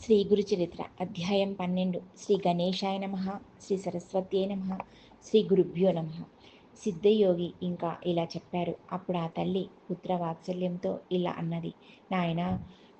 శ్రీ గురు చరిత్ర అధ్యాయం 12 శ్రీ గణేశాయ నమ శ్రీ సరస్వత్యై నమ శ్రీ గురుభ్యో నమ. సిద్ధయోగి ఇంకా ఇలా చెప్పారు. అప్పుడు ఆ తల్లి పుత్ర వాత్సల్యంతో ఇలా అన్నది. నాయనా,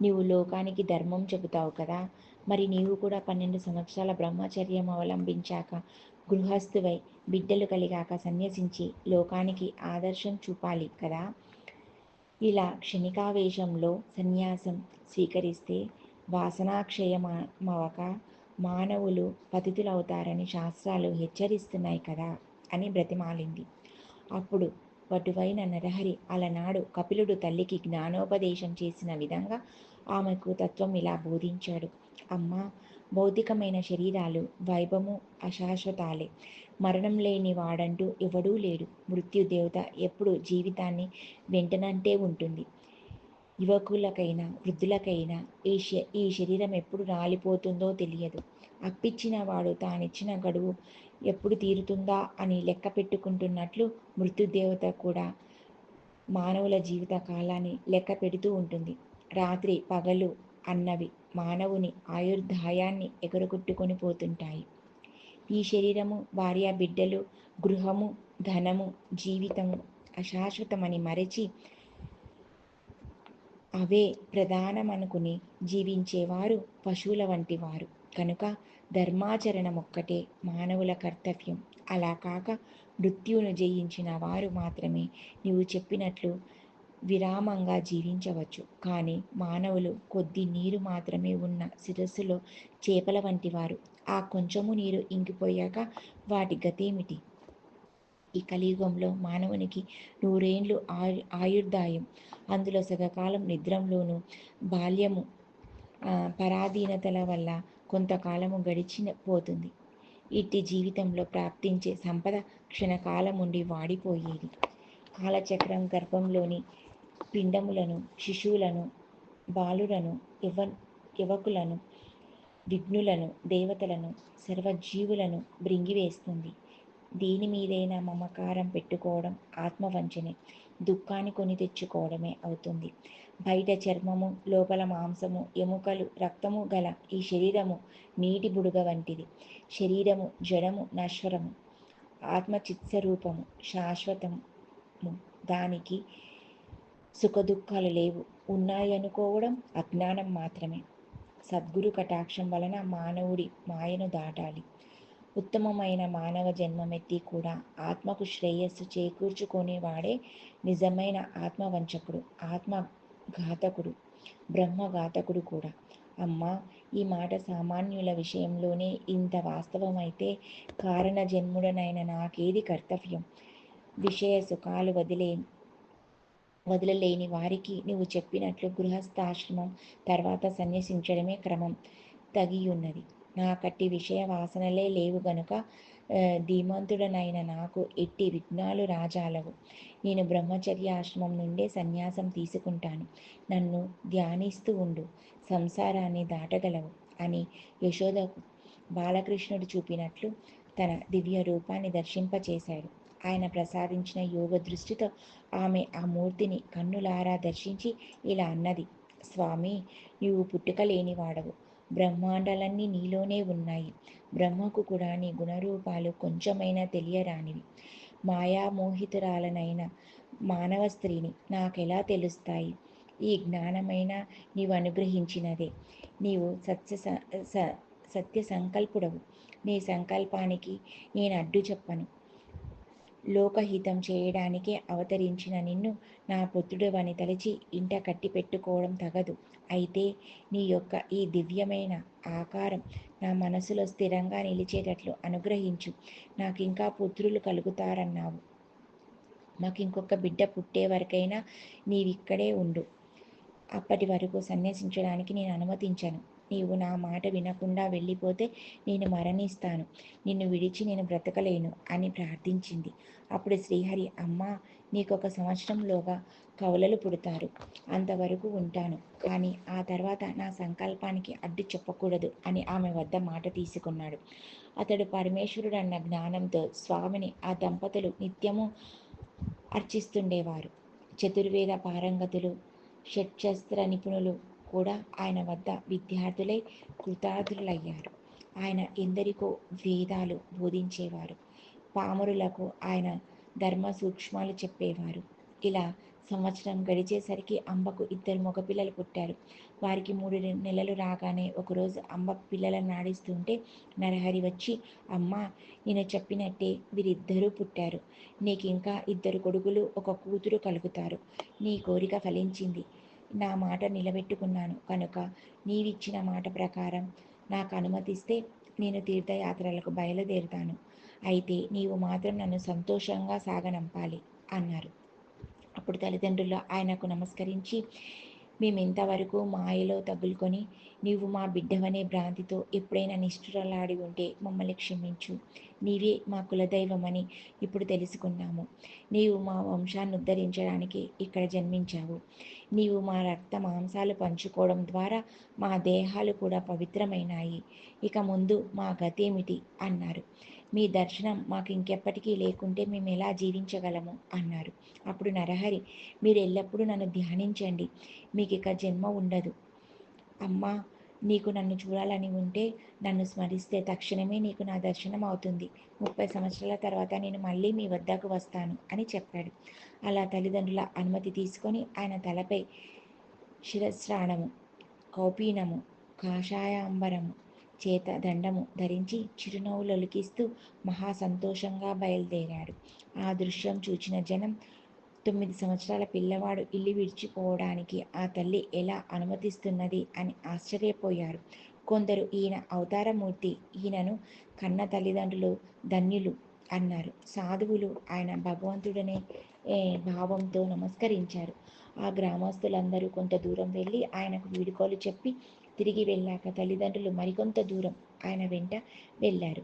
నీవు లోకానికి ధర్మం చెబుతావు కదా, మరి నీవు కూడా 12 సంవత్సరాల బ్రహ్మచర్యం అవలంబించాక గృహస్థువై బిడ్డలు కలిగాక సన్యసించి లోకానికి ఆదర్శం చూపాలి కదా. ఇలా క్షణికావేశంలో సన్యాసం స్వీకరిస్తే వాసనాక్షయమవక మానవులు పతితులవుతారని శాస్త్రాలు హెచ్చరిస్తున్నాయి కదా అని బ్రతిమాలింది. అప్పుడు వటువైన నరహరి అలనాడు కపిలుడు తల్లికి జ్ఞానోపదేశం చేసిన విధంగా ఆమెకు తత్వం ఇలా బోధించాడు. అమ్మా, భౌతికమైన శరీరాలు వైభవము అశాశ్వతాలే. మరణం లేని వాడంటూ ఎవడూ లేడు. మృత్యుదేవత ఎప్పుడు జీవితాన్ని వెంటనంటే ఉంటుంది. యువకులకైనా వృద్ధులకైనా ఈ శరీరం ఎప్పుడు రాలిపోతుందో తెలియదు. అప్పిచ్చిన వాడు తానిచ్చిన గడువు ఎప్పుడు తీరుతుందా అని లెక్క పెట్టుకుంటున్నట్లు మృత్యుదేవత కూడా మానవుల జీవిత కాలాన్ని లెక్క పెడుతూ ఉంటుంది. రాత్రి పగలు అన్నవి మానవుని ఆయుర్దాయాన్ని ఎగరగొట్టుకొని పోతుంటాయి. ఈ శరీరము, భార్య, బిడ్డలు, గృహము, ధనము, జీవితము అశాశ్వతమని మరచి అవే ప్రధానమనుకుని జీవించేవారు పశువుల వంటి వారు. కనుక ధర్మాచరణమొక్కటే మానవుల కర్తవ్యం. అలా కాక మృత్యువును జయించిన వారు మాత్రమే నీవు చెప్పినట్లు విరామంగా జీవించవచ్చు. కానీ మానవులు కొద్ది నీరు మాత్రమే ఉన్న శిరస్సులో చేపల వంటి వారు. ఆ కొంచెము నీరు ఇంకిపోయాక వాటి గతేమిటి? ఈ కలియుగంలో మానవునికి 100 ఏండ్లు ఆయుర్దాయం. అందులో సగకాలం నిద్రంలోనూ, బాల్యము పరాధీనతల వల్ల కొంతకాలము గడిచిపోతుంది. ఇట్టి జీవితంలో ప్రాప్తించే సంపద క్షణకాలముండి వాడిపోయేది. కాలచక్రం గర్భంలోని పిండములను, శిశువులను, బాలులను, యువకులను, విఘ్నులను, దేవతలను, సర్వజీవులను బ్రింగివేస్తుంది. దీని మీదైనా మమకారం పెట్టుకోవడం ఆత్మవంచనే, దుఃఖాన్ని కొని తెచ్చుకోవడమే అవుతుంది. బయట చర్మము, లోపల మాంసము, ఎముకలు, రక్తము గల ఈ శరీరము నీటి బుడగ వంటిది. శరీరము జడము, నశ్వరము. ఆత్మ చిత్స్వరూపము, శాశ్వతము. దానికి సుఖదుఖాలు లేవు. ఉన్నాయనుకోవడం అజ్ఞానం మాత్రమే. సద్గురు కటాక్షం వలన మానవుడి మాయను దాటాలి. ఉత్తమమైన మానవ జన్మమెత్తి కూడా ఆత్మకు శ్రేయస్సు చేకూర్చుకునేవాడే నిజమైన ఆత్మవంచకుడు, ఆత్మఘాతకుడు, బ్రహ్మఘాతకుడు కూడా. అమ్మా, ఈ మాట సామాన్యుల విషయంలోనే ఇంత వాస్తవమైతే కారణ జన్ముడనైన నాకేది కర్తవ్యం? విషయ సుఖాలు వదలలేని వారికి నువ్వు చెప్పినట్లు గృహస్థాశ్రమం తర్వాత సన్యసించడమే క్రమం తగియున్నది. నాకట్టి విషయ వాసనలే లేవు గనుక ధీమంతుడనైన నాకు ఎట్టి విఘ్నాలు రాజాలవు. నేను బ్రహ్మచర్యాశ్రమం నుండే సన్యాసం తీసుకుంటాను. నన్ను ధ్యానిస్తూ ఉండు, సంసారాన్ని దాటగలవు అని యశోదకు బాలకృష్ణుడు చూపినట్లు తన దివ్య రూపాన్ని దర్శింపచేశాడు. ఆయన ప్రసాదించిన యోగ దృష్టితో ఆమె ఆ మూర్తిని కన్నులారా దర్శించి ఇలా అన్నది. స్వామి, నీవు పుట్టుక లేనివాడవు. బ్రహ్మాండాలన్నీ నీలోనే ఉన్నాయి. బ్రహ్మకు కూడా నీ గుణరూపాలు కొంచెమైనా తెలియరానివి. మాయామోహితురాలనైన మానవ స్త్రీని నాకెలా తెలుస్తాయి? ఈ జ్ఞానమైనా నీవు అనుగ్రహించినదే. నీవు సత్య సంకల్పుడవు. నీ సంకల్పానికి నేను అడ్డు చెప్పను. లోకహితం చేయడానికే అవతరించిన నిన్ను నా పుత్రుడవని తలచి ఇంట కట్టి పెట్టుకోవడం తగదు. అయితే నీ యొక్క ఈ దివ్యమైన ఆకారం నా మనసులో స్థిరంగా నిలిచేటట్లు అనుగ్రహించు. నాకింకా పుత్రులు కలుగుతారన్నావు. మాకింకొక బిడ్డ పుట్టే వరకైనా నీవిక్కడే ఉండు. అప్పటి వరకు సన్యసించడానికి నేను అనుమతించను. నీవు నా మాట వినకుండా వెళ్ళిపోతే నేను మరణిస్తాను. నిన్ను విడిచి నేను బ్రతకలేను అని ప్రార్థించింది. అప్పుడు శ్రీహరి, అమ్మా, నీకొక సంవత్సరంలోగా కవలలు పుడతారు. అంతవరకు ఉంటాను. కానీ ఆ తర్వాత నా సంకల్పానికి అడ్డు చెప్పకూడదు అని ఆమె వద్ద మాట తీసుకున్నాడు. అతడు పరమేశ్వరుడన్న జ్ఞానంతో స్వామిని ఆ దంపతులు నిత్యము అర్చిస్తుండేవారు. చతుర్వేద పారంగతులు, షట్శస్త్ర నిపుణులు కూడా ఆయన వద్ద విద్యార్థులై కృతార్థులయ్యారు. ఆయన ఎందరికో వేదాలు బోధించేవారు. పామరులకు ఆయన ధర్మ సూక్ష్మాలు చెప్పేవారు. ఇలా సంవత్సరం గడిచేసరికి అంబకు 2 మగపిల్లలు పుట్టారు. వారికి 3 నెలలు రాగానే ఒకరోజు అంబ పిల్లలను నాడిస్తుంటే నరహరి వచ్చి, అమ్మా, నేను చెప్పినట్టే వీరిద్దరూ పుట్టారు. నీకింకా 2 కొడుకులు, 1 కూతురు కలుగుతారు. నీ కోరిక ఫలించింది. నా మాట నిలబెట్టుకున్నాను కనుక నీవిచ్చిన మాట ప్రకారం నాకు అనుమతిస్తే నేను తీర్థయాత్రలకు బయలుదేరుతాను. అయితే నీవు మాత్రం నన్ను సంతోషంగా సాగనంపాలి అన్నారు. అప్పుడు తల్లిదండ్రులు ఆయనకు నమస్కరించి, మేమింతవరకు మాయలో తగులుకొని నీవు మా బిడ్డవనే భ్రాంతితో ఎప్పుడైనా నిష్ఠురలాడి ఉంటే మమ్మల్ని క్షమించు. నీవే మా కులదైవమని ఇప్పుడు తెలుసుకున్నాము. నీవు మా వంశాన్ని ఉద్ధరించడానికి ఇక్కడ జన్మించావు. నీవు మా రక్త మాంసాలు పంచుకోవడం ద్వారా మా దేహాలు కూడా పవిత్రమైనాయి. ఇక ముందు మా గతేమిటి అన్నారు. మీ దర్శనం మాకు ఇంకెప్పటికీ లేకుంటే మేము ఎలా జీవించగలము అన్నారు. అప్పుడు నరహరి, మీరు ఎల్లప్పుడూ నన్ను ధ్యానించండి, మీకు ఇక జన్మ ఉండదు. అమ్మా, నీకు నన్ను చూడాలని ఉంటే నన్ను స్మరిస్తే తక్షణమే నీకు నా దర్శనం అవుతుంది. 30 సంవత్సరాల తర్వాత నేను మళ్ళీ మీ వద్దకు వస్తాను అని చెప్పాడు. అలా తల్లిదండ్రుల అనుమతి తీసుకొని ఆయన తలపై శిరస్త్రాణము, కౌపీనము, కాషాయాంబరము, చేత దండము ధరించి చిరునవ్వులొలికిస్తూ మహా సంతోషంగా బయలుదేరాడు. ఆ దృశ్యం చూచిన జనం 9 సంవత్సరాల పిల్లవాడు ఇల్లు విడిచిపోవడానికి ఆ తల్లి ఎలా అనుమతిస్తున్నది అని ఆశ్చర్యపోయారు. కొందరు ఈయన అవతారమూర్తి, ఈయనను కన్న తల్లిదండ్రులు ధన్యులు అన్నారు. సాధువులు ఆయన భగవంతుడనే భావంతో నమస్కరించారు. ఆ గ్రామస్తులందరూ కొంత దూరం వెళ్ళి ఆయనకు వీడుకోలు చెప్పి తిరిగి వెళ్ళాక తల్లిదండ్రులు మరికొంత దూరం ఆయన వెంట వెళ్ళారు.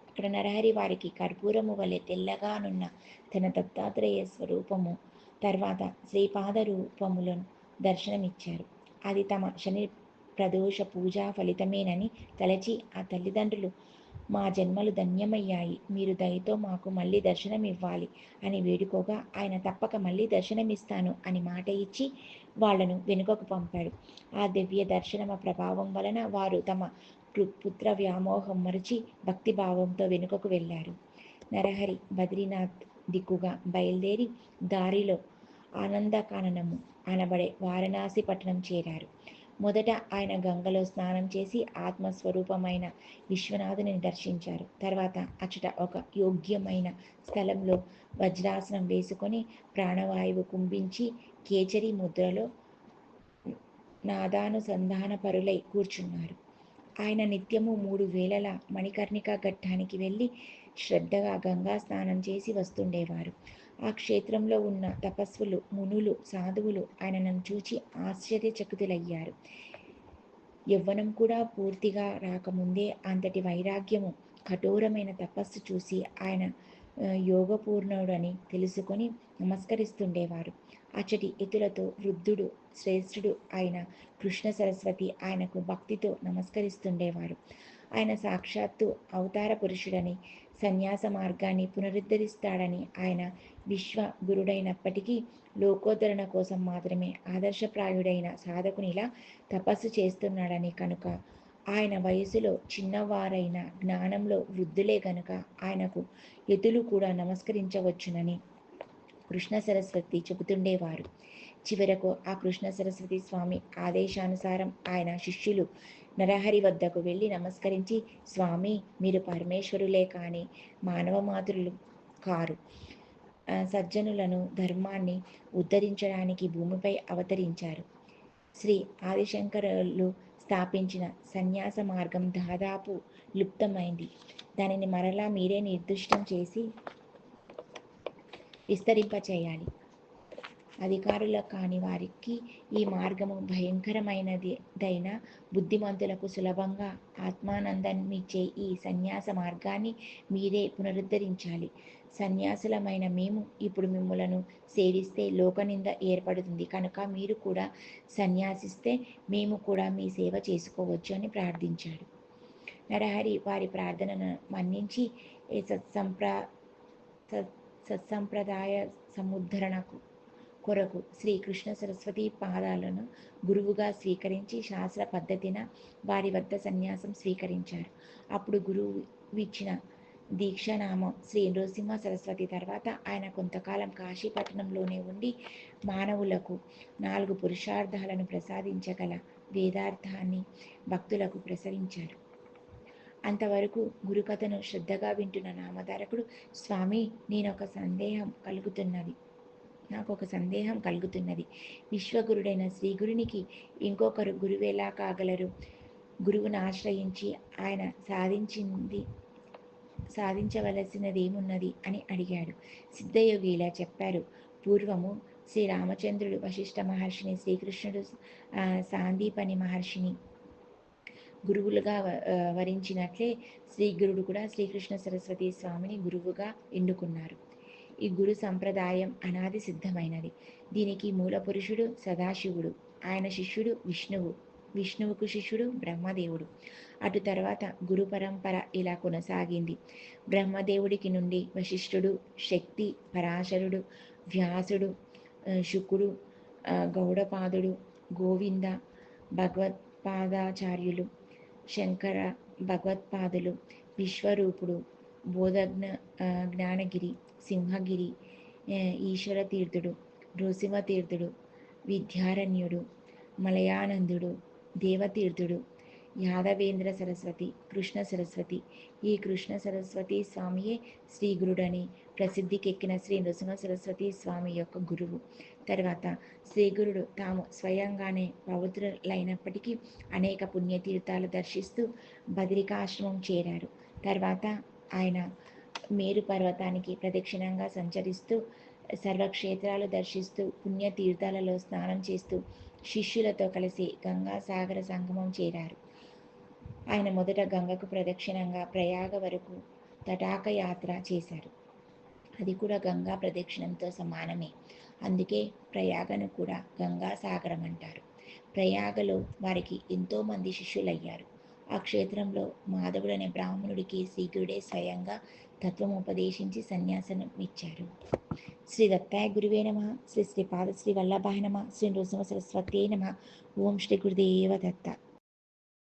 అక్కడ నరహరి వారికి కర్పూరము వలె తెల్లగానున్న తన దత్తాత్రేయ స్వరూపము, తర్వాత శ్రీపాద రూపములను దర్శనమిచ్చారు. అది తమ శని ప్రదోష పూజా ఫలితమేనని తలచి ఆ తల్లిదండ్రులు, మా జన్మలు ధన్యమయ్యాయి, మీరు దయతో మాకు మళ్ళీ దర్శనమివ్వాలి అని వేడుకోగా ఆయన తప్పక మళ్ళీ దర్శనమిస్తాను అని మాట ఇచ్చి వాళ్లను వెనుకకు పంపాడు. ఆ దివ్య దర్శనమ ప్రభావం వలన వారు తమ పుత్ర వ్యామోహం మరిచి భక్తిభావంతో వెనుకకు వెళ్ళారు. నరహరి బద్రీనాథ్ దిక్కుగా బయలుదేరి దారిలో ఆనందకాననము అనబడే వారణాసి పట్టణం చేరారు. మొదట ఆయన గంగలో స్నానం చేసి ఆత్మస్వరూపమైన విశ్వనాథుని దర్శించారు. తర్వాత అచ్చట ఒక యోగ్యమైన స్థలంలో వజ్రాసనం వేసుకొని ప్రాణవాయువు కుంభించి కేచరి ముద్రలో నాదానుసంధాన పరులై కూర్చున్నారు. ఆయన నిత్యము 3 వేళల మణికర్ణిక ఘట్టానికి వెళ్ళి శ్రద్ధగా గంగా స్నానం చేసి వస్తుండేవారు. ఆ క్షేత్రంలో ఉన్న తపస్సులు, మునులు, సాధువులు ఆయనను చూచి ఆశ్చర్యచకితులయ్యారు. యవ్వనం కూడా పూర్తిగా రాకముందే అంతటి వైరాగ్యము, కఠోరమైన తపస్సు చూసి ఆయన యోగపూర్ణుడని తెలుసుకొని నమస్కరిస్తుండేవారు. అచ్చటి ఎతులతో వృద్ధుడు, శ్రేష్ఠుడు అయిన కృష్ణ సరస్వతి ఆయనకు భక్తితో నమస్కరిస్తుండేవారు. ఆయన సాక్షాత్తు అవతార పురుషుడని, సన్యాస మార్గాన్ని పునరుద్ధరిస్తాడని, ఆయన విశ్వ గురుడైనప్పటికీ లోకోద్ధరణ కోసం మాత్రమే ఆదర్శప్రాయుడైన సాధకునిలా తపస్సు చేస్తున్నాడని, కనుక ఆయన వయసులో చిన్నవారైన జ్ఞానంలో వృద్ధులే గనుక ఆయనకు యతులు కూడా నమస్కరించవచ్చునని కృష్ణ సరస్వతి చెబుతుండేవారు. చివరకు ఆ కృష్ణ సరస్వతి స్వామి ఆదేశానుసారం ఆయన శిష్యులు నరహరి వద్దకు వెళ్ళి నమస్కరించి, స్వామి, మీరు పరమేశ్వరులే కానీ మానవ మాతృలు కారు. సజ్జనులను, ధర్మాన్ని ఉద్ధరించడానికి భూమిపై అవతరించారు. శ్రీ ఆదిశంకరులు స్థాపించిన సన్యాస మార్గం దాదాపు లుప్తమైంది. దానిని మరలా మీరే నిర్దిష్టం చేసి విస్తరింపచేయాలి. అధికారుల కాని వారికి ఈ మార్గము భయంకరమైనదైన బుద్ధిమంతులకు సులభంగా ఆత్మానందాన్నిచ్చే ఈ సన్యాస మార్గాన్ని మీరే పునరుద్ధరించాలి. సన్యాసులమైన మేము ఇప్పుడు మిమ్ములను సేవిస్తే లోకనింద ఏర్పడుతుంది కనుక మీరు కూడా సన్యాసిస్తే మేము కూడా మీ సేవ చేసుకోవచ్చు అని ప్రార్థించాడు. నరహరి వారి ప్రార్థనను మన్నించి సత్సంప్రదాయ సముద్ధరణకు కొరకు శ్రీకృష్ణ సరస్వతి పాదాలను గురువుగా స్వీకరించి శాస్త్ర పద్ధతిన వారి వద్ద సన్యాసం స్వీకరించారు. అప్పుడు గురువు ఇచ్చిన దీక్షానామం శ్రీ నృసింహ సరస్వతి. తర్వాత ఆయన కొంతకాలం కాశీపట్టణంలోనే ఉండి మానవులకు 4 పురుషార్థాలను ప్రసాదించగల వేదార్థాన్ని భక్తులకు ప్రసరించారు. అంతవరకు గురుకథను శ్రద్ధగా వింటున్న నామధారకుడు, స్వామి, నాకు ఒక సందేహం కలుగుతున్నది. విశ్వగురుడైన శ్రీగురునికి ఇంకొకరు గురువెలా కాగలరు? గురువును ఆశ్రయించి ఆయన సాధించవలసినదేమున్నది అని అడిగాడు. సిద్ధయోగి ఇలా చెప్పారు. పూర్వము శ్రీరామచంద్రుడు వశిష్ఠ మహర్షిని, శ్రీకృష్ణుడు సాందీపని మహర్షిని గురువులుగా వరించినట్లే శ్రీగురుడు కూడా శ్రీకృష్ణ సరస్వతి స్వామిని గురువుగా ఎన్నుకున్నారు. ఈ గురు సంప్రదాయం అనాది సిద్ధమైనది. దీనికి మూల పురుషుడు సదాశివుడు, ఆయన శిష్యుడు విష్ణువు, విష్ణువుకు శిష్యుడు బ్రహ్మదేవుడు. అటు తర్వాత గురు పరంపర ఇలా కొనసాగింది. బ్రహ్మదేవుడికి నుండి వశిష్ఠుడు, శక్తి, పరాశరుడు, వ్యాసుడు, శుకుడు, గౌడపాదుడు, గోవింద, భగవత్పాదాచార్యులు, శంకర భగవత్పాదులు, విశ్వరూపుడు, జ్ఞానగిరి, సింహగిరి, ఈశ్వర తీర్థుడు, నృసింహతీర్థుడు, విద్యారణ్యుడు, మలయానందుడు, దేవతీర్థుడు, యాదవేంద్ర సరస్వతి, కృష్ణ సరస్వతి. ఈ కృష్ణ సరస్వతి స్వామియే శ్రీగురుడని ప్రసిద్ధికెక్కిన శ్రీ నృసింహ సరస్వతి స్వామి యొక్క గురువు. తర్వాత శ్రీగురుడు తాము స్వయంగానే పవిత్రులైనప్పటికీ అనేక పుణ్యతీర్థాలు దర్శిస్తూ బదరికాశ్రమం చేరారు. తర్వాత ఆయన మేరు పర్వతానికి ప్రదక్షిణంగా సంచరిస్తూ సర్వక్షేత్రాలు దర్శిస్తూ పుణ్యతీర్థాలలో స్నానం చేస్తూ శిష్యులతో కలిసి గంగాసాగర సంగమం చేరారు. ఆయన మొదట గంగకు ప్రదక్షిణంగా ప్రయాగ వరకు తటాక యాత్ర చేశారు. అది కూడా గంగా ప్రదక్షిణంతో సమానమే. అందుకే ప్రయాగను కూడా గంగాసాగరం అంటారు. ప్రయాగలో వారికి ఎంతోమంది శిష్యులయ్యారు. ఆ క్షేత్రంలో మాధవుడనే బ్రాహ్మణుడికి శ్రీగురుడే స్వయంగా తత్వం ఉపదేశించి సన్యాసనం ఇచ్చారు. శ్రీ దత్తాయ గురువే నమః. శ్రీ శ్రీపాద శ్రీ వల్లభాయ నమః. శ్రీ నృసింహ సరస్వతే నమః. ఓం శ్రీ గురుదేవ దత్త.